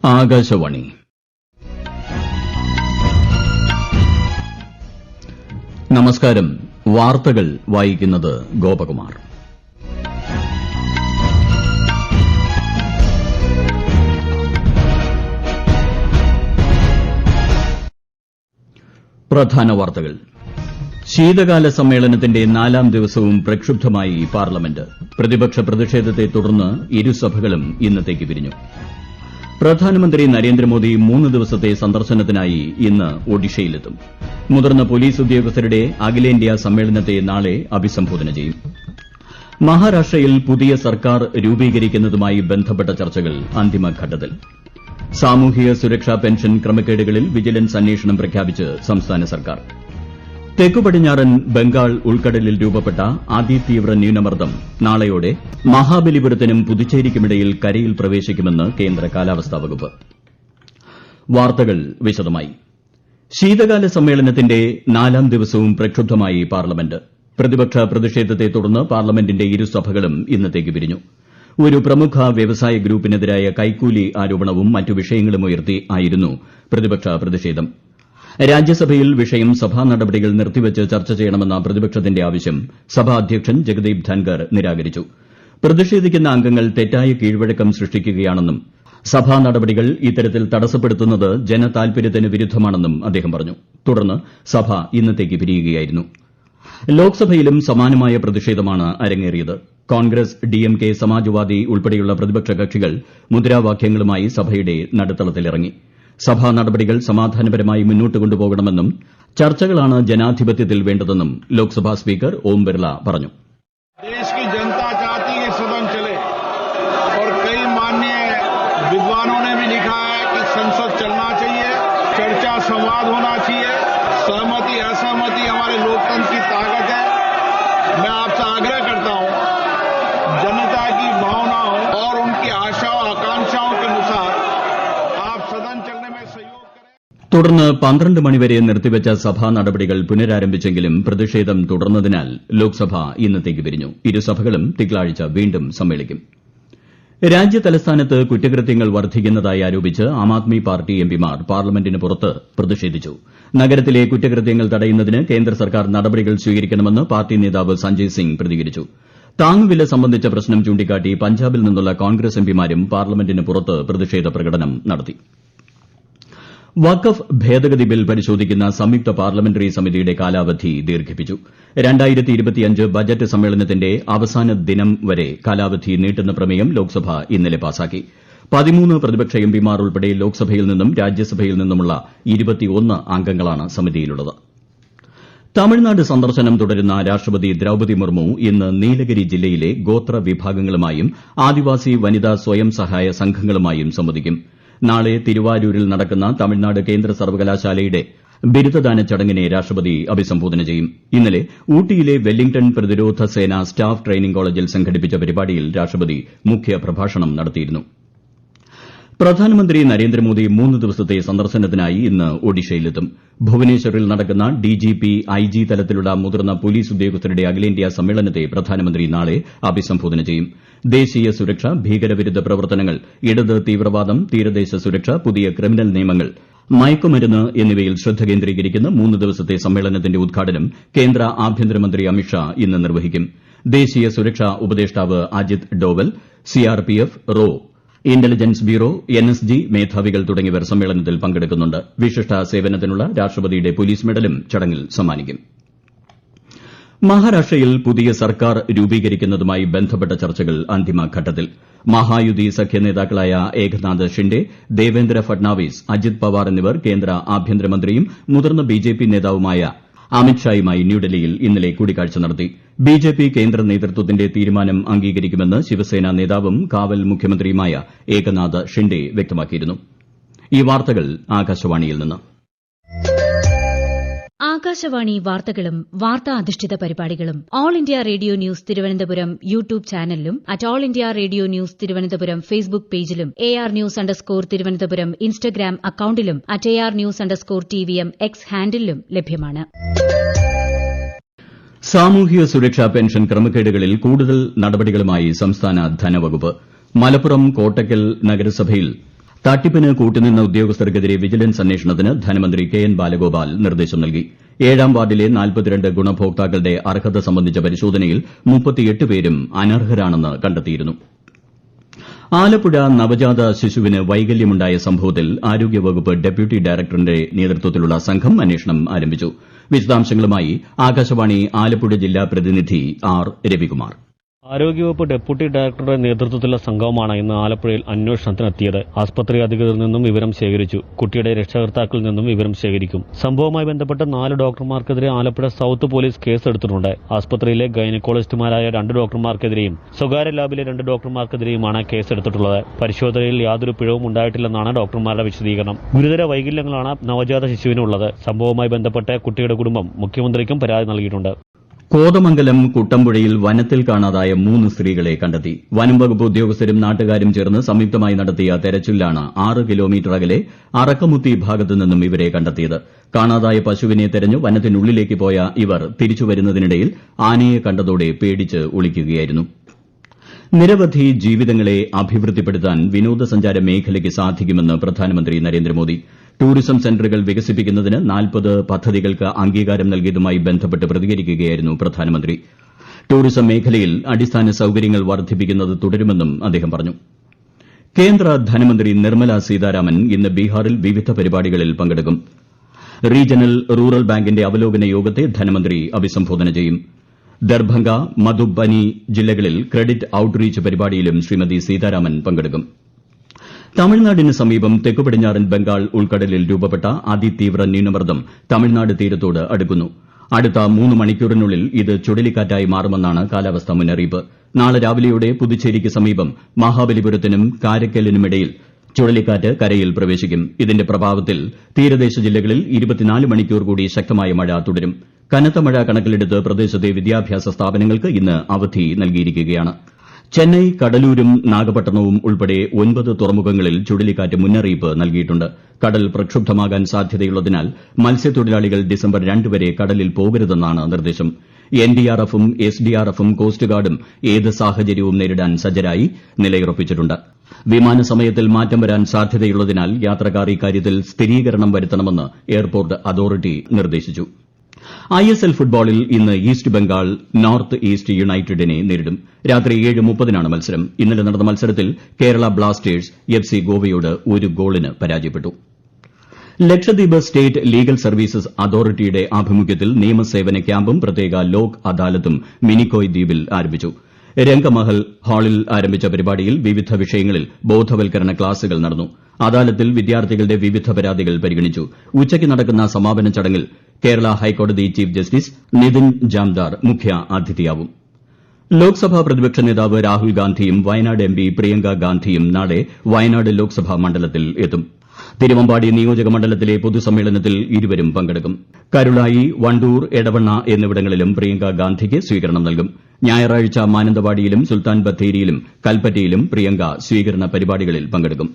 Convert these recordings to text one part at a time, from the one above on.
ആകാശവാണി നമസ്കാരം. വാർത്തകൾ വായിക്കുന്നത് ഗോപകുമാർ. പ്രധാന വാർത്തകൾ. ശീതകാല സമ്മേളനത്തിന്റെ 4ാം ദിവസവും പ്രക്ഷുബ്ധമായി പാർലമെന്റ്. പ്രതിപക്ഷ പ്രതിഷേധത്തെ തുടർന്ന് ഇരുസഭകളും ഇന്നത്തേക്ക് പിരിഞ്ഞു. പ്രധാനമന്ത്രി നരേന്ദ്രമോദി 3 ദിവസത്തെ സന്ദർശനത്തിനായി ഇന്ന് ഒഡീഷയിലെത്തും. മുതിർന്ന പോലീസ് ഉദ്യോഗസ്ഥരുടെ അഖിലേന്ത്യാ സമ്മേളനത്തെ നാളെ അഭിസംബോധന ചെയ്യും. മഹാരാഷ്ട്രയിൽ പുതിയ സർക്കാർ രൂപീകരിക്കുന്നതുമായി ബന്ധപ്പെട്ട ചർച്ചകൾ അന്തിമഘട്ടത്തിൽ. സാമൂഹിക സുരക്ഷാ പെൻഷൻ ക്രമക്കേടുകളിൽ വിജിലൻസ് അന്വേഷണം പ്രഖ്യാപിച്ച് സംസ്ഥാന സർക്കാർ. തെക്കുപടിഞ്ഞാറൻ ബംഗാൾ ഉൾക്കടലിൽ രൂപപ്പെട്ട അതിതീവ്ര ന്യൂനമർദ്ദം നാളെയോടെ മഹാബലിപുരത്തിനും പുതുച്ചേരിക്കുമിടയിൽ കരയിൽ പ്രവേശിക്കുമെന്ന് കേന്ദ്ര കാലാവസ്ഥാ വകുപ്പ്. വാർത്തകൾ വിശദമായി. ശീതകാല സമ്മേളനത്തിന്റെ 4ാം ദിവസവും പ്രക്ഷുബ്ധമായി പാർലമെന്റ്. പ്രതിപക്ഷ പ്രതിഷേധത്തെ തുടർന്ന് പാർലമെന്റിന്റെ ഇരുസഭകളും ഇന്നത്തേക്ക് പിരിഞ്ഞു. ഒരു പ്രമുഖ വ്യവസായ ഗ്രൂപ്പിനെതിരായ കൈക്കൂലി ആരോപണവും മറ്റു വിഷയങ്ങളും ഉയർത്തി ആയിരുന്നു പ്രതിപക്ഷ പ്രതിഷേധം. രാജ്യസഭയിൽ വിഷയം സഭാ നടപടികൾ നിർത്തിവച്ച് ചർച്ച ചെയ്യണമെന്ന പ്രതിപക്ഷത്തിന്റെ ആവശ്യം സഭാ അധ്യക്ഷൻ ജഗദീപ് ധൻകർ നിരാകരിച്ചു. പ്രതിഷേധിക്കുന്ന അംഗങ്ങൾ തെറ്റായ കീഴ്വഴക്കം സൃഷ്ടിക്കുകയാണെന്നും സഭാ നടപടികൾ ഇത്തരത്തിൽ തടസ്സപ്പെടുത്തുന്നത് ജനതാൽപര്യത്തിന് വിരുദ്ധമാണെന്നും അദ്ദേഹം പറഞ്ഞു. തുടർന്ന് സഭ ഇന്നത്തേക്ക് പിരിയുകയായിരുന്നു. ലോക്സഭയിലും സമാനമായ പ്രതിഷേധമാണ് അരങ്ങേറിയത്. കോൺഗ്രസ്, ഡിഎംകെ, സമാജ്വാദി ഉൾപ്പെടെയുള്ള പ്രതിപക്ഷ കക്ഷികൾ മുദ്രാവാക്യങ്ങളുമായി സഭയുടെ നടുത്തളത്തിലിറങ്ങി. സഭാ നടപടികൾ സമാധാനപരമായി മുന്നോട്ട് കൊണ്ടുപോകണമെന്നും ചർച്ചകളാണ് ജനാധിപത്യത്തിൽ വേണ്ടതെന്നും ലോക്സഭാ സ്പീക്കർ ഓം ബിർള പറഞ്ഞു. देश की जनता चाहती है सदन चले और कई माननीय विद्वानों ने भी लिखा है कि संसद चलना चाहिए, चर्चा संवाद होना चाहिए. सहमति असहमति हमारे लोकतंत्र की ताकत है. मैं आपसे आग्रह करता हूं, जनता की भावनाओं और उनकी आशाओं आकांक्षाओं के अनुसार आप सदन चलने में सहयोग करें. തുടർന്ന് 12 മണിവരെ നിർത്തിവച്ച സഭാ നടപടികൾ പുനരാരംഭിച്ചെങ്കിലും പ്രതിഷേധം തുടർന്നതിനാൽ ലോക്സഭ ഇന്നത്തേക്ക് പിരിഞ്ഞു. ഇരുസഭകളും തിങ്കളാഴ്ച വീണ്ടും സമ്മേളിക്കും. രാജ്യതലസ്ഥാനത്ത് കുറ്റകൃത്യങ്ങൾ വർദ്ധിക്കുന്നതായി ആരോപിച്ച് ആം ആദ്മി പാർട്ടി എംപിമാർ പാർലമെന്റിന് പുറത്ത് പ്രതിഷേധിച്ചു. നഗരത്തിലെ കുറ്റകൃത്യങ്ങൾ തടയുന്നതിന് കേന്ദ്ര സർക്കാർ നടപടികൾ സ്വീകരിക്കണമെന്ന് പാർട്ടി നേതാവ് സഞ്ജയ് സിംഗ് പ്രതികരിച്ചു. താങ്ങുവില സംബന്ധിച്ച പ്രശ്നം ചൂണ്ടിക്കാട്ടി പഞ്ചാബിൽ നിന്നുള്ള കോൺഗ്രസ് എംപിമാരും പാർലമെന്റിന് പുറത്ത് പ്രതിഷേധ പ്രകടനം നടത്തി. വഖഫ് ഭേദഗതി ബിൽ പരിശോധിക്കുന്ന സംയുക്ത പാർലമെന്ററി സമിതിയുടെ കാലാവധി ദീർഘിപ്പിച്ചു. 2025 ബജറ്റ് സമ്മേളനത്തിന്റെ അവസാന ദിനം വരെ കാലാവധി നീട്ടുന്ന പ്രമേയം ലോക്സഭ ഇന്നലെ പാസാക്കി. 13 പ്രതിപക്ഷ എംപിമാർ ഉൾപ്പെടെ ലോക്സഭയിൽ നിന്നും രാജ്യസഭയിൽ നിന്നുമുള്ള 21 അംഗങ്ങളാണ് സമിതിയിലുള്ളത്. തമിഴ്നാട് സന്ദർശനം തുടരുന്ന രാഷ്ട്രപതി ദ്രൌപദി മുർമു ഇന്ന് നീലഗിരി ജില്ലയിലെ ഗോത്ര വിഭാഗങ്ങളുമായും ആദിവാസി വനിതാ സ്വയം സഹായ സംഘങ്ങളുമായും സംവദിക്കും. നാളെ തിരുവാരൂരിൽ നടക്കുന്ന തമിഴ്നാട് കേന്ദ്ര സർവകലാശാലയുടെ ബിരുദദാന ചടങ്ങിനെ രാഷ്ട്രപതി അഭിസംബോധന ചെയ്യും. ഇന്നലെ ഊട്ടിയിലെ വെല്ലിംഗ്ടൺ പ്രതിരോധ സേന സ്റ്റാഫ് ട്രെയിനിംഗ് കോളേജിൽ സംഘടിപ്പിച്ച പരിപാടിയിൽ രാഷ്ട്രപതി മുഖ്യപ്രഭാഷണം നടത്തിയിരുന്നു. പ്രധാനമന്ത്രി നരേന്ദ്രമോദി 3 ദിവസത്തെ സന്ദർശനത്തിനായി ഇന്ന് ഒഡീഷയിലെത്തും. ഭുവനേശ്വറിൽ നടക്കുന്ന ഡിജിപി, ഐജി തലത്തിലുള്ള മുതിർന്ന പോലീസ് ഉദ്യോഗസ്ഥരുടെ അഖിലേന്ത്യാ സമ്മേളനത്തെ പ്രധാനമന്ത്രി നാളെ അഭിസംബോധന ചെയ്യും. ദേശീയ സുരക്ഷ, ഭീകരവിരുദ്ധ പ്രവർത്തനങ്ങൾ, ഇടത് തീവ്രവാദം, തീരദേശ സുരക്ഷ, പുതിയ ക്രിമിനൽ നിയമങ്ങൾ, മയക്കുമരുന്ന് എന്നിവയിൽ ശ്രദ്ധ കേന്ദ്രീകരിക്കുന്ന 3 ദിവസത്തെ സമ്മേളനത്തിന്റെ ഉദ്ഘാടനം കേന്ദ്ര ആഭ്യന്തരമന്ത്രി അമിത്ഷാ ഇന്ന് നിർവഹിക്കും. ദേശീയ സുരക്ഷാ ഉപദേഷ്ടാവ് അജിത് ഡോവൽ, സിആർപിഎഫ്, റോ, ഇന്റലിജൻസ് ബ്യൂറോ, എൻഎസ്ജി മേധാവികൾ തുടങ്ങിയവർ സമ്മേളനത്തിൽ പങ്കെടുക്കുന്നുണ്ട്. വിശിഷ്ട സേവനത്തിനുള്ള രാഷ്ട്രപതിയുടെ പോലീസ് മെഡലും ചടങ്ങിൽ സമ്മാനിക്കും. മഹാരാഷ്ട്രയിൽ പുതിയ സർക്കാർ രൂപീകരിക്കുന്നതുമായി ബന്ധപ്പെട്ട ചർച്ചകൾ അന്തിമഘട്ടത്തിൽ. മഹായുതി സഖ്യ നേതാക്കളായ ഏകനാഥ് ഷിൻഡെ, ദേവേന്ദ്ര ഫട്നാവിസ്, അജിത് പവാർ എന്നിവർ കേന്ദ്ര ആഭ്യന്തരമന്ത്രിയും മുതിർന്ന ബിജെപി നേതാവുമായ അമിത്ഷായുമായി ന്യൂഡൽഹിയിൽ ഇന്നലെ കൂടിക്കാഴ്ച നടത്തി. ബിജെപി കേന്ദ്ര നേതൃത്വത്തിന്റെ തീരുമാനം അംഗീകരിക്കുമെന്ന് ശിവസേന നേതാവും കാവൽ മുഖ്യമന്ത്രിയുമായ ഏകനാഥ് ഷിൻഡെ വ്യക്തമാക്കിയിരുന്നു. ഈ വാർത്തകൾ ആകാശവാണിയിൽ നിന്ന്. ആകാശവാണി വാർത്തകളും വാർത്താ അധിഷ്ഠിത പരിപാടികളും All India Radio News Thiruvananthapuram YouTube ചാനലിലും at All India Radio News Thiruvananthapuram Facebook പേജിലും AR ന്യൂസ് _ തിരുവനന്തപുരം ഇൻസ്റ്റഗ്രാം അക്കൌണ്ടിലും at AR news _ TVM X ഹാൻഡിലും ലഭ്യമാണ്. സാമൂഹിക സുരക്ഷാ പെൻഷൻ ക്രമക്കേടുകളിൽ കൂടുതൽ നടപടികളുമായി സംസ്ഥാന ധനവകുപ്പ്. മലപ്പുറം കോട്ടക്കൽ നഗരസഭയിൽ തട്ടിപ്പിന് കൂട്ടുനിന്ന ഉദ്യോഗസ്ഥർക്കെതിരെ വിജിലൻസ് അന്വേഷണത്തിന് ധനമന്ത്രി കെ എൻ ബാലഗോപാൽ നിർദ്ദേശം നൽകി. 7ാം വാർഡിലെ 42 ഗുണഭോക്താക്കളുടെ അർഹത സംബന്ധിച്ച പരിശോധനയിൽ 38 പേരും അനർഹരാണെന്ന് കണ്ടെത്തിയിരുന്നു. ആലപ്പുഴ നവജാത ശിശുവിന് വൈകല്യമുണ്ടായ സംഭവത്തിൽ ആരോഗ്യവകുപ്പ് ഡെപ്യൂട്ടി ഡയറക്ടറുടെ നേതൃത്വത്തിലുള്ള സംഘം അന്വേഷണം ആരംഭിച്ചു. വിശദാംശങ്ങളുമായി ആകാശവാണി ആലപ്പുഴ ജില്ലാ പ്രതിനിധി ആർ രവികുമാർ. ആരോഗ്യവകുപ്പ് ഡെപ്യൂട്ടി ഡയറക്ടറുടെ നേതൃത്വത്തിലുള്ള സംഘമാണ് ഇന്ന് ആലപ്പുഴയിൽ അന്വേഷണത്തിനെത്തിയത്. ആസ്പത്രി അധികൃതരിൽ നിന്നും വിവരം ശേഖരിച്ചു. കുട്ടിയുടെ രക്ഷകർത്താക്കളിൽ നിന്നും വിവരം ശേഖരിക്കും. സംഭവവുമായി ബന്ധപ്പെട്ട് 4 ഡോക്ടർമാർക്കെതിരെ ആലപ്പുഴ സൌത്ത് പോലീസ് കേസെടുത്തിട്ടുണ്ട്. ആസ്പത്രിയിലെ ഗൈനക്കോളജിസ്റ്റുമാരായ 2 ഡോക്ടർമാർക്കെതിരെയും സ്വകാര്യ ലാബിലെ 2 ഡോക്ടർമാർക്കെതിരെയുമാണ് കേസെടുത്തിട്ടുള്ളത്. പരിശോധനയിൽ യാതൊരു പിഴവും ഉണ്ടായിട്ടില്ലെന്നാണ് ഡോക്ടർമാരുടെ വിശദീകരണം. ഗുരുതര വൈകല്യങ്ങളാണ് നവജാത ശിശുവിനുള്ളത്. സംഭവവുമായി ബന്ധപ്പെട്ട് കുട്ടിയുടെ കുടുംബം മുഖ്യമന്ത്രിക്കും പരാതി നൽകിയിട്ടുണ്ട്. കോതമംഗലം കുട്ടമ്പുഴയിൽ വനത്തിൽ കാണാതായ 3 സ്ത്രീകളെ കണ്ടെത്തി. വനം വകുപ്പ് ഉദ്യോഗസ്ഥരും നാട്ടുകാരും ചേർന്ന് സംയുക്തമായി നടത്തിയ തെരച്ചിലിലാണ് 6 കിലോമീറ്റർ അകലെ അറക്കമുത്തി ഭാഗത്തു നിന്നും ഇവരെ കണ്ടെത്തിയത്. കാണാതായ പശുവിനെ തെരഞ്ഞു വനത്തിനുള്ളിലേക്ക് പോയ ഇവർ തിരിച്ചുവരുന്നതിനിടയിൽ ആനയെ കണ്ടതോടെ പേടിച്ച് ഒളിക്കുകയായിരുന്നു. നിരവധി ജീവിതങ്ങളെ അഭിവൃദ്ധിപ്പെടുത്താൻ വിനോദസഞ്ചാര മേഖലയ്ക്ക് സാധിക്കുമെന്ന് പ്രധാനമന്ത്രി നരേന്ദ്രമോദി. ടൂറിസം സെന്ററുകൾ വികസിപ്പിക്കുന്നതിന് 40 പദ്ധതികൾക്ക് അംഗീകാരം നൽകിയതുമായി ബന്ധപ്പെട്ട് പ്രതികരിക്കുകയായിരുന്നു പ്രധാനമന്ത്രി. ടൂറിസം മേഖലയിൽ അടിസ്ഥാന സൌകര്യങ്ങൾ വർദ്ധിപ്പിക്കുന്നത് തുടരുമെന്നും അദ്ദേഹം പറഞ്ഞു. കേന്ദ്ര ധനമന്ത്രി നിർമ്മല സീതാരാമൻ ഇന്ന് ബീഹാറിൽ വിവിധ പരിപാടികളിൽ പങ്കെടുക്കും. റീജിയണൽ റൂറൽ ബാങ്കിന്റെ അവലോകന യോഗത്തെ ധനമന്ത്രി അഭിസംബോധന ചെയ്യും. ദർഭംഗ, മധുബനി ജില്ലകളിൽ ക്രെഡിറ്റ് ഔട്ട്റീച്ച് പരിപാടിയിലും ശ്രീമതി സീതാരാമൻ പങ്കെടുക്കും. തമിഴ്നാടിന് സമീപം തെക്കുപടിഞ്ഞാറൻ ബംഗാൾ ഉൾക്കടലിൽ രൂപപ്പെട്ട അതിതീവ്ര ന്യൂനമർദ്ദം തമിഴ്നാട് തീരത്തോട് അടുക്കുന്നു. അടുത്ത 3 മണിക്കൂറിനുള്ളിൽ ഇത് ചുഴലിക്കാറ്റായി മാറുമെന്നാണ് കാലാവസ്ഥാ മുന്നറിയിപ്പ്. നാളെ രാവിലെയോടെ പുതുച്ചേരിക്ക് സമീപം മഹാബലിപുരത്തിനും കാരയ്ക്കലിനുമിടയിൽ ചുഴലിക്കാറ്റ് കരയിൽ പ്രവേശിക്കും. ഇതിന്റെ പ്രഭാവത്തിൽ തീരദേശ ജില്ലകളിൽ 24 മണിക്കൂർ കൂടി ശക്തമായ മഴ തുടരും. കനത്ത മഴ കണക്കിലെടുത്ത് പ്രദേശത്തെ വിദ്യാഭ്യാസ സ്ഥാപനങ്ങൾക്ക് ഇന്ന് അവധി നൽകിയിരിക്കുകയാണ്. ചെന്നൈ, കടലൂരും നാഗപട്ടണവും ഉൾപ്പെടെ 9 തുറമുഖങ്ങളിൽ ചുഴലിക്കാറ്റ് മുന്നറിയിപ്പ് നൽകിയിട്ടുണ്ട്. കടൽ പ്രക്ഷുബ്ധമാകാൻ സാധ്യതയുള്ളതിനാൽ മത്സ്യത്തൊഴിലാളികൾ ഡിസംബർ 2 വരെ കടലിൽ പോകരുതെന്നാണ് നിർദ്ദേശം. എൻഡിആർഎഫും എസ്ഡിആർഎഫും കോസ്റ്റ് ഗാർഡും ഏത് സാഹചര്യവും നേരിടാൻ സജ്ജരായി നിലയുറപ്പിച്ചിട്ടുണ്ട്. വിമാന സമയത്തിൽ മാറ്റം വരാൻ സാധ്യതയുള്ളതിനാൽ യാത്രക്കാർ ഇക്കാര്യത്തിൽ സ്ഥിരീകരണം വരുത്തണമെന്ന് എയർപോർട്ട് അതോറിറ്റി നിർദ്ദേശിച്ചു. ഐഎസ്എൽ ഫുട്ബോളിൽ ഇന്ന് ഈസ്റ്റ് ബംഗാൾ നോർത്ത് ഈസ്റ്റ് യുണൈറ്റഡിനെ നേരിടും. രാത്രി 7:30-നാണ് മത്സരം. ഇന്നലെ നടന്ന മത്സരത്തിൽ കേരള ബ്ലാസ്റ്റേഴ്സ് എഫ്സി ഗോവയോട് 1 ഗോളിന് പരാജയപ്പെട്ടു. ലക്ഷദ്വീപ് സ്റ്റേറ്റ് ലീഗൽ സർവീസസ് അതോറിറ്റിയുടെ ആഭിമുഖ്യത്തിൽ നിയമസേവന ക്യാമ്പും പ്രത്യേക ലോക് അദാലത്തും മിനിക്കോയ് ദ്വീപിൽ ആരംഭിച്ചു. രംഗമഹൽ ഹാളിൽ ആരംഭിച്ച പരിപാടിയിൽ വിവിധ വിഷയങ്ങളിൽ ബോധവൽക്കരണ ക്ലാസുകൾ നടന്നു. അദാലത്തിൽ വിദ്യാർത്ഥികളുടെ വിവിധ പരാതികൾ പരിഗണിച്ചു. ഉച്ചയ്ക്ക് നടക്കുന്ന സമാപന ചടങ്ങിൽ കേരള ഹൈക്കോടതി ചീഫ് ജസ്റ്റിസ് നിതിൻ ജാംദാർ മുഖ്യ അതിഥിയാവും. ലോക്സഭാ പ്രതിപക്ഷ നേതാവ് രാഹുൽ ഗാന്ധിയും വയനാട് എംപി പ്രിയങ്ക ഗാന്ധിയും നാളെ വയനാട് ലോക്സഭാ മണ്ഡലത്തിൽ എത്തും. തിരുവമ്പാടി നിയോജക മണ്ഡലത്തിലെ പൊതുസമ്മേളനത്തിൽ ഇരുവരും പങ്കെടുക്കും. കരുളായി, വണ്ടൂർ, എടവണ്ണ എന്നിവിടങ്ങളിലും പ്രിയങ്ക ഗാന്ധിക്ക് സ്വീകരണം നൽകും. ഞായറാഴ്ച മാനന്തവാടിയിലും സുൽത്താൻ ബത്തേരിയിലും കൽപ്പറ്റയിലും പ്രിയങ്ക സ്വീകരണ പരിപാടികളിൽ പങ്കെടുക്കും.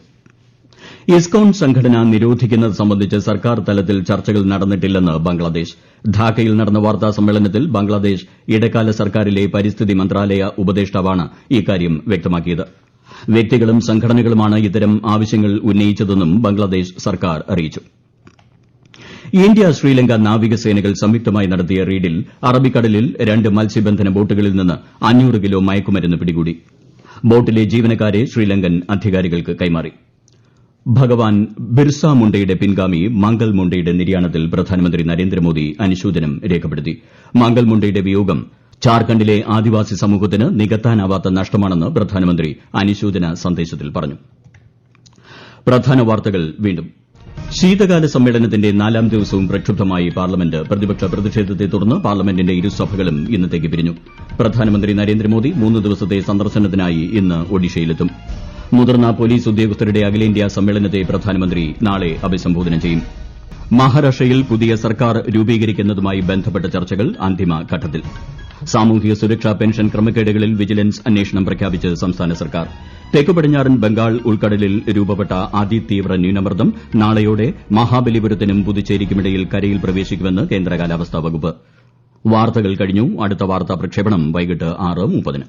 ഇസ്കോൺ സംഘടന നിരോധിക്കുന്നത് സംബന്ധിച്ച് സർക്കാർ തലത്തിൽ ചർച്ചകൾ നടന്നിട്ടില്ലെന്ന് ബംഗ്ലാദേശ്. ധാക്കയിൽ നടന്ന വാർത്താ സമ്മേളനത്തിൽ ബംഗ്ലാദേശ് ഇടക്കാല സർക്കാരിലെ പരിസ്ഥിതി മന്ത്രാലയ ഉപദേഷ്ടാവാണ് ഇക്കാര്യം വ്യക്തമാക്കിയത്. വ്യക്തികളും സംഘടനകളുമാണ് ഇത്തരം ആവശ്യങ്ങൾ ഉന്നയിച്ചതെന്നും ബംഗ്ലാദേശ് സർക്കാർ അറിയിച്ചു. ഇന്ത്യ ശ്രീലങ്ക നാവികസേനകൾ സംയുക്തമായി നടത്തിയ റെയ്ഡിൽ അറബിക്കടലിൽ 2 മത്സ്യബന്ധന ബോട്ടുകളിൽ നിന്ന് 500 കിലോ മയക്കുമരുന്ന് പിടികൂടി. ബോട്ടിലെ ജീവനക്കാരെ ശ്രീലങ്കൻ അധികാരികൾക്ക് കൈമാറി. ഭഗവാൻ ബിർസ മുണ്ടയുടെ പിൻഗാമി മംഗൾ മുണ്ടയുടെ നിര്യാണത്തിൽ പ്രധാനമന്ത്രി നരേന്ദ്രമോദി അനുശോചനം രേഖപ്പെടുത്തി. മംഗൾ മുണ്ടയുടെ വിയോഗം ഝാർഖണ്ഡിലെ ആദിവാസി സമൂഹത്തിന് നികത്താനാവാത്ത നഷ്ടമാണെന്ന് പ്രധാനമന്ത്രി അനുശോചന സന്ദേശത്തിൽ പറഞ്ഞു. പ്രധാന വാർത്തകൾ വീണ്ടും. ശീതകാല സമ്മേളനത്തിന്റെ 4ാം ദിവസവും പ്രക്ഷുബ്ധമായി പാർലമെന്റ്. പ്രതിപക്ഷ പ്രതിഷേധത്തെ തുടർന്ന് പാർലമെന്റിന്റെ ഇരുസഭകളും ഇന്നത്തേക്ക് പിരിഞ്ഞു. പ്രധാനമന്ത്രി നരേന്ദ്രമോദി 3 ദിവസത്തെ സന്ദർശനത്തിനായി ഇന്ന് ഒഡീഷയിലെത്തും. മുതിർന്ന പോലീസ് ഉദ്യോഗസ്ഥരുടെ അഖിലേന്ത്യാ സമ്മേളനത്തെ പ്രധാനമന്ത്രി നാളെ അഭിസംബോധന ചെയ്യും. മഹാരാഷ്ട്രയിൽ പുതിയ സർക്കാർ രൂപീകരിക്കുന്നതുമായി ബന്ധപ്പെട്ട ചർച്ചകൾ അന്തിമഘട്ടത്തിൽ. സാമൂഹിക സുരക്ഷാ പെൻഷൻ ക്രമക്കേടുകളിൽ വിജിലൻസ് അന്വേഷണം പ്രഖ്യാപിച്ച് സംസ്ഥാന സർക്കാർ. തെക്ക് പടിഞ്ഞാറൻ ബംഗാൾ ഉൾക്കടലിൽ രൂപപ്പെട്ട അതിതീവ്ര ന്യൂനമർദ്ദം നാളെയോടെ മഹാബലിപുരത്തിനും പുതുച്ചേരിക്കുമിടയിൽ കരയിൽ പ്രവേശിക്കുമെന്ന് കേന്ദ്ര കാലാവസ്ഥാ വകുപ്പ്. വാർത്തകൾ കഴിഞ്ഞു. അടുത്ത വാർത്താ പ്രക്ഷേപണം വൈകിട്ട് 6:30-ന്.